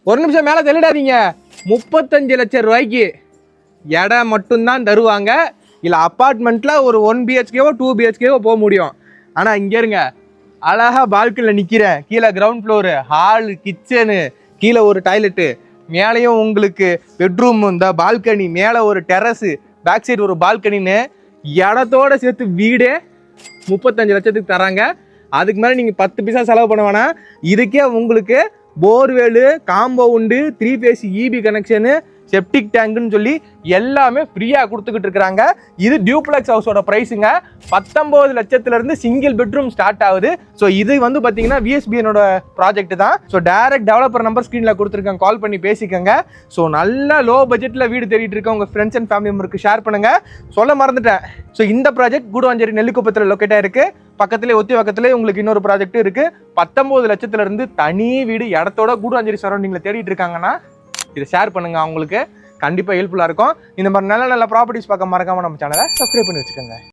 ஒரு நிமிஷம் மேலே தெளிடாதீங்க. 35 லட்சம் ரூபாய்க்கு இடம் மட்டும்தான் தருவாங்க. இல்லை அப்பார்ட்மெண்ட்டில் ஒரு 1 BHKவோ 2 BHKவோ போக முடியும். ஆனால் இங்கே இருங்க, அழகாக பால்கனியில் நிற்கிறேன். கீழே கிரவுண்ட் ஃப்ளோரு, ஹாலு, கிச்சனு, கீழே ஒரு டாய்லெட்டு, மேலேயும் உங்களுக்கு பெட்ரூம், இந்த பால்கனி, மேலே ஒரு டெரஸு, பேக் சைடு ஒரு பால்கனின்னு இடத்தோட சேர்த்து வீடே 35 லட்சத்துக்கு தராங்க. அதுக்கு மேலே நீங்கள் 10 பைசா செலவு பண்ண வேணாம். இதுக்கே உங்களுக்கு borewell, compound, 3 phase EB connection, septic டேங்குன்னு சொல்லி எல்லாமே ஃப்ரீயாக கொடுத்துக்கிட்டு இருக்கிறாங்க. இது டியூப்ளெக்ஸ் ஹவுஸோட ப்ரைஸுங்க. 19 லட்சத்துலேருந்து சிங்கிள் பெட்ரூம் ஸ்டார்ட் ஆகுது. ஸோ இது வந்து பார்த்தீங்கன்னா VSBNோட ப்ராஜெக்ட் தான். ஸோ டைரக்ட் டெவலப்பர் நம்பர் ஸ்க்ரீனில் கொடுத்துருக்கேன், கால் பண்ணி பேசிக்கோங்க. ஸோ நல்ல லோ பட்ஜெட்டில் வீடு தேடிட்டு இருக்க உங்கள் ஃப்ரெண்ட்ஸ் அண்ட் ஃபேமிலி மெம்பருக்கு ஷேர் பண்ணுங்கள். சொல்ல மறந்துட்டேன், ஸோ இந்த ப்ராஜெக்ட் கூடுவாஞ்சேரி நெல்லிக்குப்பத்தில் லொக்கேட் ஆயிருக்கு. பக்கத்துலேயே ஒத்தி பக்கத்துலேயே உங்களுக்கு இன்னொரு ப்ராஜெக்ட் இருக்குது. 19 லட்சத்துலேருந்து தனி வீடு இடத்தோட கூடுவாஞ்சேரி சரௌண்டிங்கில் தேடிட்டு இருக்காங்கன்னா இதை ஷேர் பண்ணுங்கள், அவங்களுக்கு கண்டிப்பாக ஹெல்ப்ஃபுல்லாக இருக்கும். இந்த மாதிரி நல்ல நல்ல ப்ராப்பர்ட்டிஸ் பார்க்க மறக்காமல் நம்ம சேனலை சப்ஸ்கிரைப் பண்ணி வச்சுக்கோங்க.